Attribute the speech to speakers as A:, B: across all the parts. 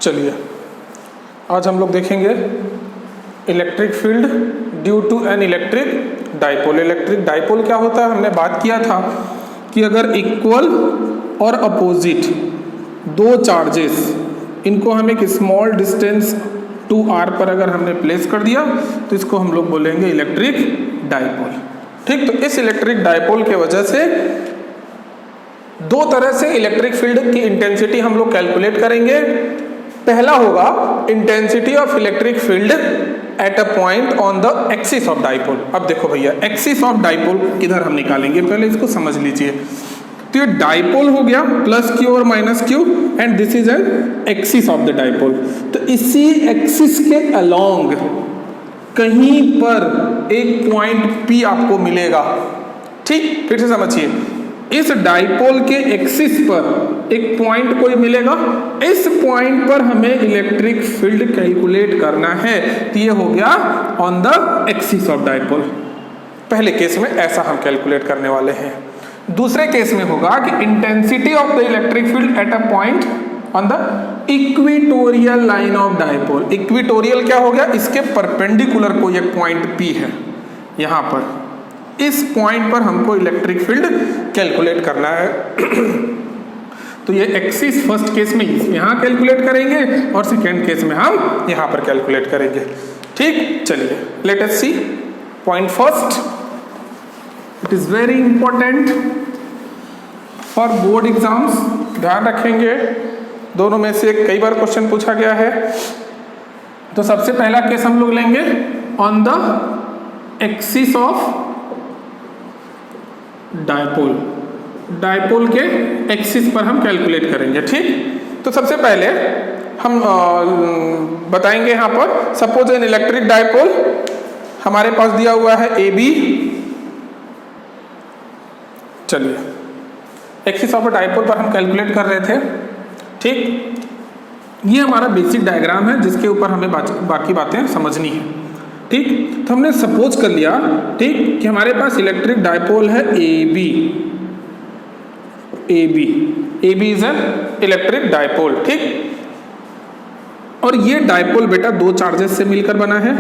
A: चलिए आज हम लोग देखेंगे electric field due to an electric dipole. Electric dipole क्या होता है, हमने बात किया था कि अगर इक्वल और अपोजिट दो चार्जेस, इनको हम एक स्मॉल डिस्टेंस 2r पर अगर हमने प्लेस कर दिया तो इसको हम लोग बोलेंगे इलेक्ट्रिक डाइपोल। ठीक, तो इस इलेक्ट्रिक डाइपोल के वजह से दो तरह से इलेक्ट्रिक फील्ड की इंटेंसिटी हम लोग कैलकुलेट करेंगे। पहला होगा intensity of electric field at a point on the axis of dipole. अब देखो भैया, एक्सिस ऑफ डाइपोल किधर हम निकालेंगे, पहले इसको समझ लीजिए। तो ये डाइपोल हो गया प्लस क्यू और minus Q and this is an axis of the dipole. तो इसी एक्सिस के अलोंग कहीं पर एक पॉइंट P आपको मिलेगा। ठीक, फिर से समझिए, इस डाइपोल के एक्सिस पर एक पॉइंट कोई मिलेगा, इस पॉइंट पर हमें इलेक्ट्रिक फील्ड कैलकुलेट करना है। तो ये हो गया on the axis of dipole. पहले केस में ऐसा हम कैलकुलेट करने वाले हैं। दूसरे केस में होगा कि intensity of the electric field at a point on the equatorial line of dipole. Equatorial क्या हो गया, इसके परपेंडिकुलर कोई एक पॉइंट P है, यहां पर इस पॉइंट पर हमको इलेक्ट्रिक फील्ड कैलकुलेट करना है। तो ये एक्सिस फर्स्ट केस में यहां कैलकुलेट करेंगे और सेकेंड केस में हम यहां पर कैलकुलेट करेंगे। ठीक, चलिए let us see point first. It is very important for board exams, ध्यान रखेंगे। दोनों में से कई बार क्वेश्चन पूछा गया है। तो सबसे पहला केस हम लोग लेंगे on the axis of dipole. Dipole के एक्सिस पर हम कैलकुलेट करेंगे। ठीक, तो सबसे पहले हम बताएंगे यहां पर, सपोज एन इलेक्ट्रिक डाइपोल हमारे पास दिया हुआ है AB। चलिए, एक्सिस ऑफ डाइपोल पर हम कैलकुलेट कर रहे थे। ठीक, ये हमारा बेसिक डायग्राम है जिसके ऊपर हमें बाकी बातें समझनी है। ठीक, तो हमने सपोज कर लिया, ठीक, कि हमारे पास इलेक्ट्रिक डाइपोल है AB। AB is an electric dipole. ठीक, और ये डाइपोल बेटा दो चार्जेस से मिलकर बना है,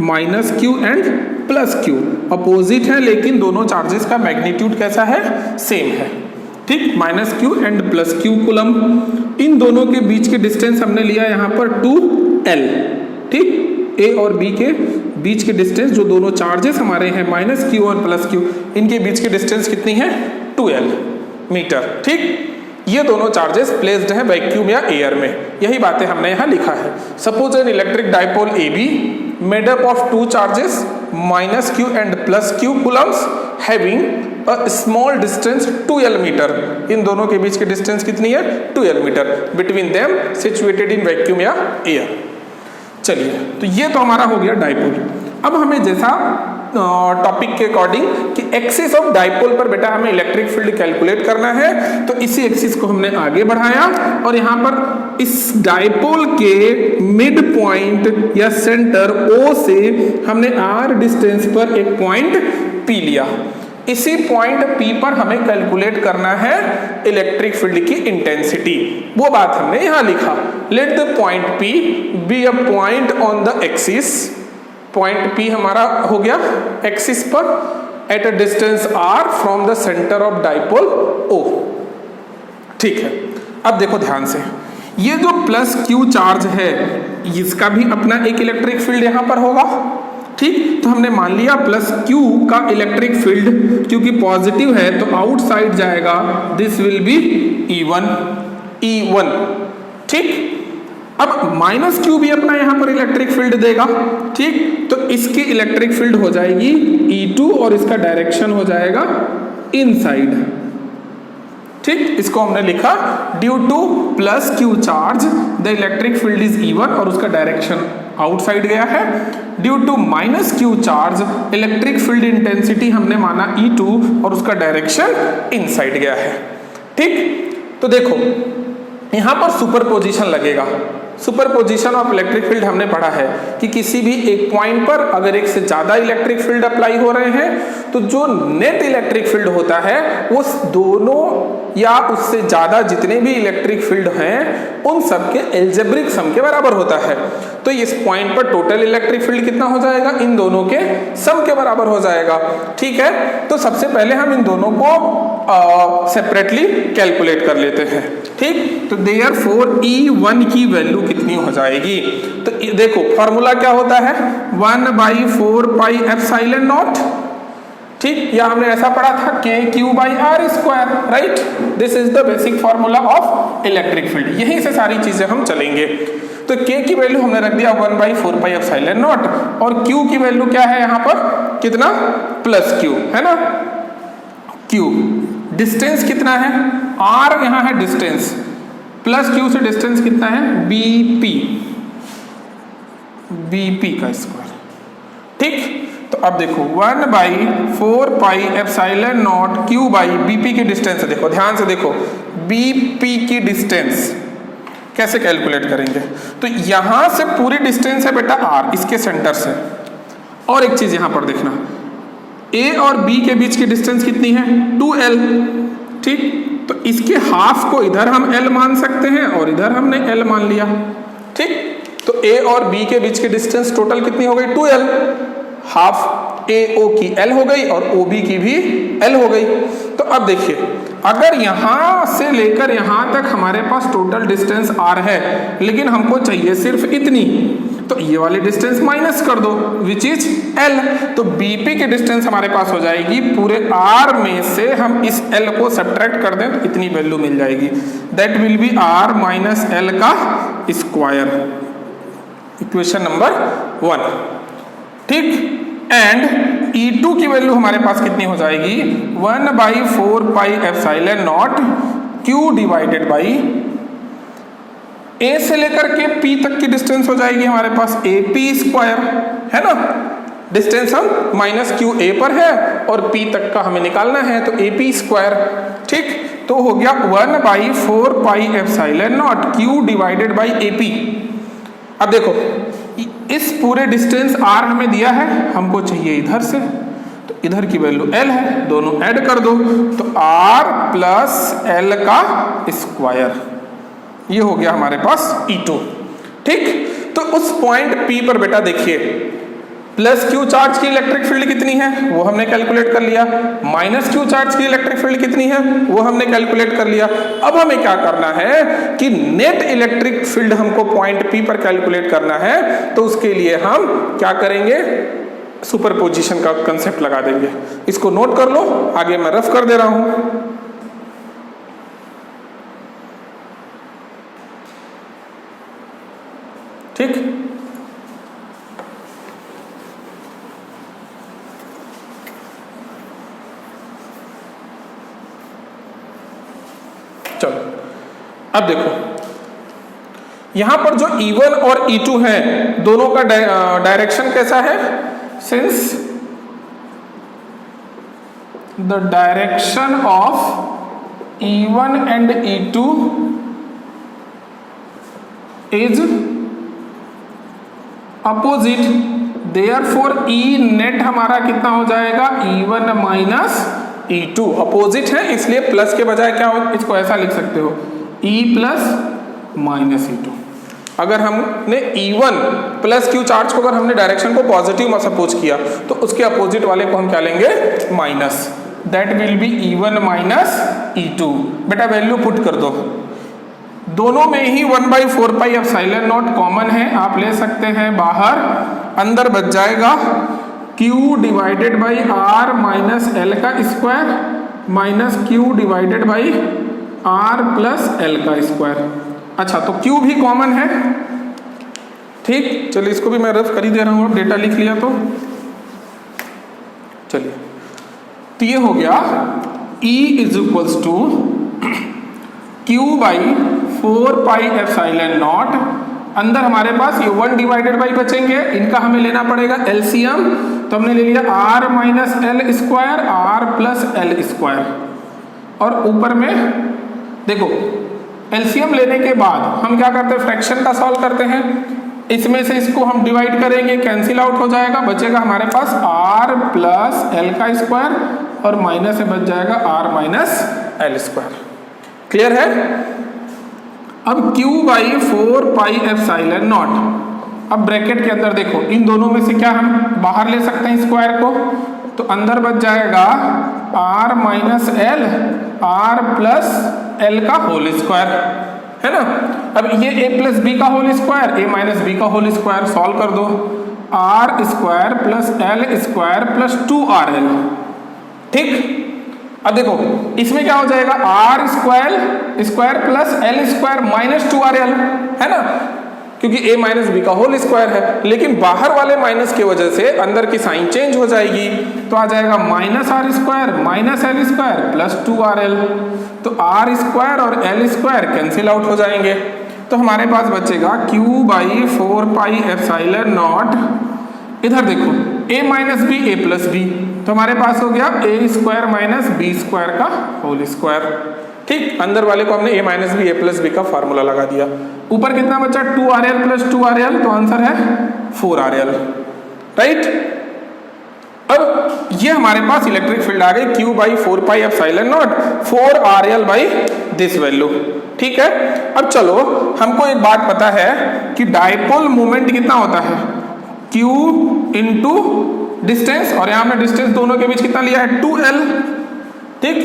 A: minus Q and plus Q. Opposite है लेकिन दोनों चार्जेस का मैग्नीट्यूड कैसा है, सेम है। ठीक, minus Q and plus Q coulomb. इन दोनों के बीच के डिस्टेंस हमने लिया यहां पर 2L। ठीक, A और B के बीच के डिस्टेंस, जो दोनों चार्जेस हमारे हैं माइनस क्यू और प्लस क्यू, इनके बीच की डिस्टेंस कितनी है, 2L मीटर। ठीक, ये दोनों चार्जेस प्लेस्ड हैं वैक्यूम या एयर में, यही बातें हमने यहाँ लिखा है। Suppose an electric dipole AB made up of two charges minus Q and plus Q coulombs having a small distance 2L metre. इन दोनों के बीच की डिस्टेंस कितनी है, 2L metre. Between them situated in vacuum या एयर। चलिए, तो ये तो हमारा हो गया डाइपोल। अब हमें जैसा टॉपिक के अकॉर्डिंग कि एक्सिस ऑफ डाइपोल पर बेटा हमें इलेक्ट्रिक फील्ड कैलकुलेट करना है, तो इसी एक्सिस को हमने आगे बढ़ाया और यहाँ पर इस डाइपोल के मिड पॉइंट या सेंटर O से हमने R डिस्टेंस पर एक पॉइंट P लिया। इसी पॉइंट P पर हमें कैलकुलेट करना है इलेक्ट्रिक फील्ड की इंटेंसिटी। वो बात हमने यहां लिखा, let the point P be a point on the axis. Point P हमारा हो गया एक्सिस पर at a distance R from the centre of dipole O। ठीक है, अब देखो ध्यान से, ये जो प्लस Q चार्ज है इसका भी अपना एक इलेक्ट्रिक फील्ड यहां पर होगा। ठीक, तो हमने मान लिया प्लस Q का इलेक्ट्रिक फील्ड, क्योंकि पॉजिटिव है तो आउटसाइड जाएगा, दिस विल बी E1। ठीक, अब माइनस Q भी अपना यहां पर इलेक्ट्रिक फील्ड देगा। ठीक, तो इसकी इलेक्ट्रिक फील्ड हो जाएगी E2 और इसका डायरेक्शन हो जाएगा इनसाइड। ठीक, इसको हमने लिखा due to plus Q charge the electric field is E1 और उसका डायरेक्शन आउटसाइड गया है। Due to minus Q charge electric field intensity हमने माना E2 और उसका डायरेक्शन इनसाइड गया है। ठीक, तो देखो यहां पर सुपरपोजिशन लगेगा। सुपरपोजिशन ऑफ इलेक्ट्रिक फील्ड हमने पढ़ा है कि किसी भी एक पॉइंट पर अगर एक से ज्यादा इलेक्ट्रिक फील्ड अप्लाई हो रहे हैं तो जो नेट इलेक्ट्रिक फील्ड होता है वो दोनों या उससे ज्यादा जितने भी इलेक्ट्रिक फील्ड हैं उन सब के एल्जेब्रिक सम के बराबर होता है। तो इस पॉइंट पर टोटल इलेक्ट्रिक फील्ड कितना हो जाएगा, इन दोनों के सम के बराबर हो जाएगा। ठीक है, तो सबसे पहले हम इन दोनों को सेपरेटली कैलकुलेट कर लेते हैं। ठीक, तो देयरफॉर E1 की वैल्यू कितनी हो जाएगी, तो देखो फॉर्मूला क्या होता है 1/4 पाई एप्सिलॉन नॉट। ठीक, या हमने ऐसा पढ़ा था KQ/R², right. This is the basic formula of electric field. यहीं से सारी चीजें हम चलेंगे। तो K की वैल्यू हमने रख दिया 1/4 पाई एप्सिलॉन नॉट, और Q की वैल्यू क्या है यहाँ पर, कितना, +Q है ना। Q डिस्टेंस कितना है, R यहाँ है डिस्टेंस, +Q से डिस्टेंस कितना है, BP का स्क्वायर। ठीक, तो अब देखो 1/4 पाई एप्सिलॉन नॉट Q/BP की डिस्टेंस है। देखो ध्यान से देखो, BP की डिस्टेंस कैसे कैलकुलेट करेंगे, तो यहां से पूरी डिस्टेंस है बेटा R, इसके सेंटर से। और एक चीज यहां पर देखना, A और B के बीच की डिस्टेंस कितनी है, 2L। ठीक, तो इसके हाफ को इधर हम L मान सकते हैं और इधर हमने L मान लिया। ठीक, तो A और B के बीच की डिस्टेंस टोटल कितनी हो गई, 2L। हाफ AO की L हो गई और OB की भी L हो गई। तो अब देखिए, अगर यहां से लेकर यहां तक हमारे पास टोटल डिस्टेंस R है, लेकिन हमको चाहिए सिर्फ इतनी, तो ये वाली डिस्टेंस माइनस कर दो, विच इज L। तो BP की डिस्टेंस हमारे पास हो जाएगी, पूरे R में से हम इस L को सब्ट्रैक्ट कर दें तो इतनी वैल्यू मिल जाएगी, that will be R minus L का स्क्वायर, इक्वेशन नंबर 1। ठीक, एंड E2 की वैल्यू हमारे पास कितनी हो जाएगी, 1/4 पाई epsilon not Q divided by A से लेकर के P तक की डिस्टेंस हो जाएगी हमारे पास AP², है ना। डिस्टेंस हम -Q A पर है और P तक का हमें निकालना है, तो AP²। ठीक, तो हो गया 1/4 पाई epsilon not Q divided by AP। अब देखो इस पूरे डिस्टेंस R हमें दिया है, हमको चाहिए इधर से, तो इधर की वैल्यू L है, दोनों ऐड कर दो तो R प्लस L का स्क्वायर, ये हो गया हमारे पास E2। ठीक, तो उस पॉइंट P पर बेटा देखिए +Q चार्ज की इलेक्ट्रिक फील्ड कितनी है वो हमने कैलकुलेट कर लिया, -Q चार्ज की इलेक्ट्रिक फील्ड कितनी है वो हमने कैलकुलेट कर लिया। अब हमें क्या करना है कि नेट इलेक्ट्रिक फील्ड हमको पॉइंट P पर कैलकुलेट करना है, तो उसके लिए हम क्या करेंगे, सुपरपोजिशन का कंसेप्ट लगा देंगे। इसको नोट कर लो, आगे मैं रफ कर दे रहा हूं। ठीक, चलो अब देखो यहां पर जो E1 और E2 है दोनों का डायरेक्शन कैसा है, since the direction of E1 and E2 is opposite, therefore E net हमारा कितना हो जाएगा, E1 माइनस E2। अपोजिट है इसलिए प्लस के बजाय क्या हो, इसको ऐसा लिख सकते हो E प्लस माइनस E2। अगर हमने E1 प्लस Q चार्ज को अगर हमने डायरेक्शन को पॉजिटिव में सपोज किया तो उसके अपोजिट वाले को हम क्या लेंगे, minus, that will be E1 minus E2। बेटा वैल्यू पुट कर दो, दोनों में ही 1/4 पाई एप्सिलॉन नॉट कॉमन है, आप ले सकते हैं बाहर, अंदर बच जाएगा Q divided by R minus L का square minus Q divided by R plus L का स्क्वायर। अच्छा, तो Q भी कॉमन है। ठीक, चलिए इसको भी मैं रफ कर ही दे रहा हूं, अब डेटा लिख लिया तो चलिए, तो ये हो गया E is equals to Q/4 pi epsilon naught, अंदर हमारे पास ये 1 डिवाइडेड बाई बचेंगे, इनका हमें लेना पड़ेगा एलसीएम, तो हमने ले लिया R minus L square R plus L square, और ऊपर में देखो एलसीएम लेने के बाद हम क्या करते हैं, फ्रैक्शन का सॉल्व करते हैं। इसमें से इसको हम डिवाइड करेंगे, कैंसिल आउट हो जाएगा, बचेगा हमारे पास r प्लस एल का स्क्वायर और माइनस में बच जाएगा r minus L square. Clear है? अब q by 4 pi epsilon not. अब ब्रैकेट के अंदर देखो, इन दोनों में से क्या हम बाहर ले सकते हैं स्क्वायर को, तो अंदर बच जाएगा r minus l r plus l का होल स्क्वायर, है ना। अब ये a प्लस बी का whole square, a minus b का होल स्क्वायर सॉल्व कर दो, r square plus l square plus 2rl। ठीक, अब देखो इसमें क्या हो जाएगा, r square plus l square minus 2rl, है ना, क्योंकि a माइनस बी का होल स्क्वायर है। लेकिन बाहर वाले माइनस की वजह से अंदर की साइन चेंज हो जाएगी, तो आ जाएगा minus r square minus L square plus 2rl। तो r स्क्वायर और एल स्क्वायर कैंसिल आउट हो जाएंगे, तो हमारे पास बचेगा q by 4 pi epsilon naught. इधर देखो a minus B a plus B, तो हमारे पास हो गया a square minus B square का होल स्क्वायर। ठीक, अंदर वाले को हमने a minus B a plus B का फार्मूला लगा दिया। ऊपर कितना बचा, 2rl प्लस 2rl, तो आंसर है 4rl, राइट। अब ये हमारे पास इलेक्ट्रिक फील्ड आ गई q by 4 pi epsilon not 4rl by this value. ठीक है, अब चलो हमको एक बात पता है कि डायपोल मोमेंट कितना होता है, q इंटू डिस्टेंस, और यहाँ हमने डिस्टेंस दोनों के बीच कितना लिया है, 2l। ठीक,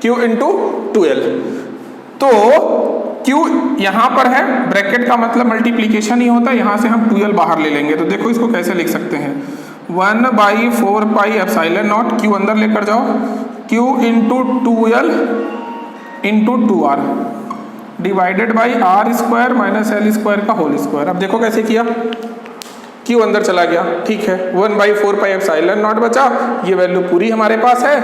A: q इंटू 2l, तो q यहाँ पर है, ब्रैकेट का मतलब मल्टीप्लीकेशन ही होता है, यहाँ से हम 2l बाहर ले लेंगे। तो देखो इसको कैसे लिख सकते हैं, 1 by 4 pi epsilon not, q अंदर लेकर जाओ, q into 2l into 2r divided by r square minus L square का होल स्क्वायर। अब देखो कैसे किया, q अंदर चला गया, ठीक है, 1 बाई 4 पाई एप्सिलॉन नॉट बचा, ये वैल्यू पूरी हमारे पास है।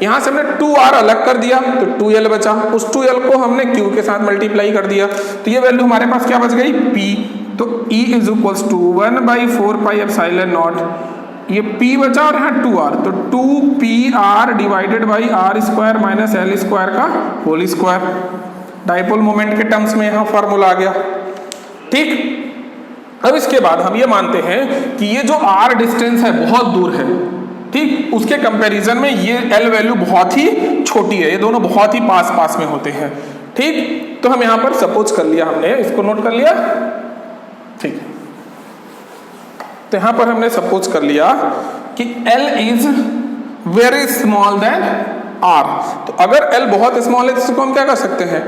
A: यहाँ से हमने 2r अलग कर दिया तो 2l बचा, उस 2l को हमने q के साथ मल्टीप्लाई कर दिया, तो ये वैल्यू हमारे पास क्या बच गई, p। तो E is equals to 1 by 4 pi epsilon naught, ये p बचा और यहाँ 2r, तो 2pr divided by r square minus L square का होल स्क्वायर। डायपोल मोमेंट के टर्म्स में यहाँ फॉर्मूला आ गया। ठीक, अब इसके बाद हम ये मानते हैं कि ये जो r डिस्टेंस है बहुत दूर है, ठीक, उसके कंपैरिजन में ये l वैल्यू बहुत ही छोटी है, ये दोनों बहुत ही पास पास में होते हैं। ठीक, तो हम यहाँ पर सपोज कर लिया, हमने इसको नोट कर लिया। ठीक है, तो यहाँ पर हमने सपोज कर लिया कि l is very small then r। तो अगर l बहुत स्मॉल है तो इसको हम क्या कर सकते हैं,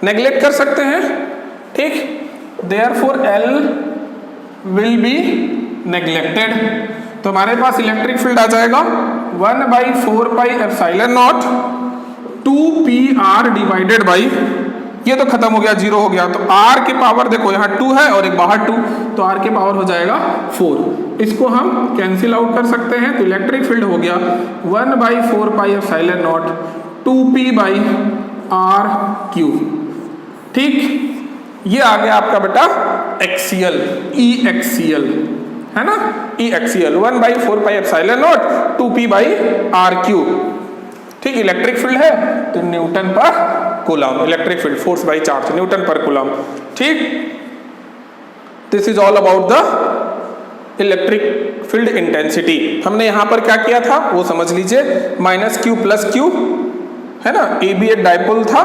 A: नेग्लेक्ट कर सकते हैं। ठीक, therefore l will be neglected, तो हमारे पास इलेक्ट्रिक फील्ड आ जाएगा 1 by 4 pi epsilon not 2pr divided by, ये तो खत्म हो गया, 0 हो गया, तो r के पावर देखो यहाँ 2 है और एक बाहर 2, तो r के पावर हो जाएगा 4। इसको हम कैंसिल आउट कर सकते हैं, तो इलेक्ट्रिक फील्ड हो गया 1 by 4 pi epsilon naught 2p by r cube. ठीक, ये आ गया आपका बेटा एक्सियल, ई एक्सियल, है ना, E axial 1 by 4 pi epsilon naught 2p by r cube. ठीक, इलेक्ट्रिक फील्ड है तो newton per coulomb, electric field force by charge newton per coulomb. ठीक, this is all about the electric field intensity. हमने यहां पर क्या किया था वो समझ लीजिए, माइनस क्यू प्लस क्यू, है ना, ए बी एक डायपोल था,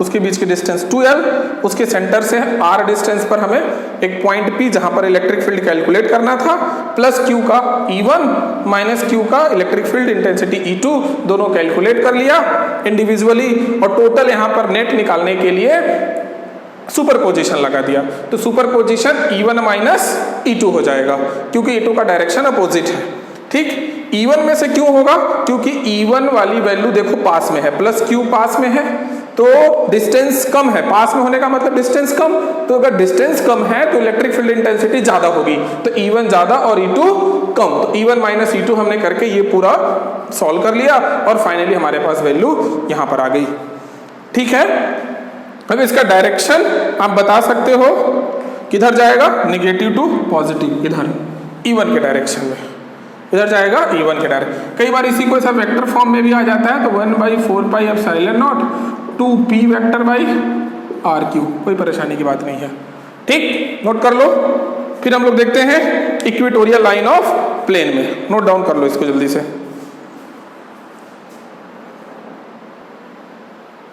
A: उसके बीच की डिस्टेंस 2l, उसके सेंटर से r डिस्टेंस पर हमें एक पॉइंट P जहां पर इलेक्ट्रिक फील्ड कैलकुलेट करना था, प्लस q का E1 माइनस q का इलेक्ट्रिक फील्ड इंटेंसिटी E2, दोनों कैलकुलेट कर लिया इंडिविजुअली, और टोटल यहां पर नेट निकालने के लिए सुपरपोजिशन लगा दिया। तो सुपरपोजिशन E1 माइनस E2 हो जाएगा, क्योंकि E2 का डायरेक्शन अपोजिट है। ठीक, E1 में से क्यों होगा, क्योंकि E1 वाली वैल्यू देखो पास में है, प्लस q पास में है, तो डिस्टेंस कम है, पास में होने का मतलब डिस्टेंस कम, तो अगर डिस्टेंस कम है तो इलेक्ट्रिक फील्ड इंटेंसिटी ज्यादा होगी, तो E1 ज्यादा और E2 कम, तो E1 माइनस E2 हमने करके ये पूरा सॉल्व कर लिया और फाइनली हमारे पास वैल्यू यहां पर आ गई। ठीक है, अब इसका डायरेक्शन आप बता सकते हो किधर जाएगा, नेगेटिव टू पॉजिटिव, इधर E1 के डायरेक्शन में, इधर जाएगा E1 के डायरेक्शन। कई बार इसी को ऐसा वेक्टर फॉर्म में भी आ जाता है, तो 1 by 4 pi epsilon naught 2p vector by R Q, कोई परेशानी की बात नहीं है। ठीक, नोट कर लो। फिर हम लोग देखते हैं इक्वेटोरियल लाइन ऑफ प्लेन में, नोट डाउन कर लो इसको जल्दी से।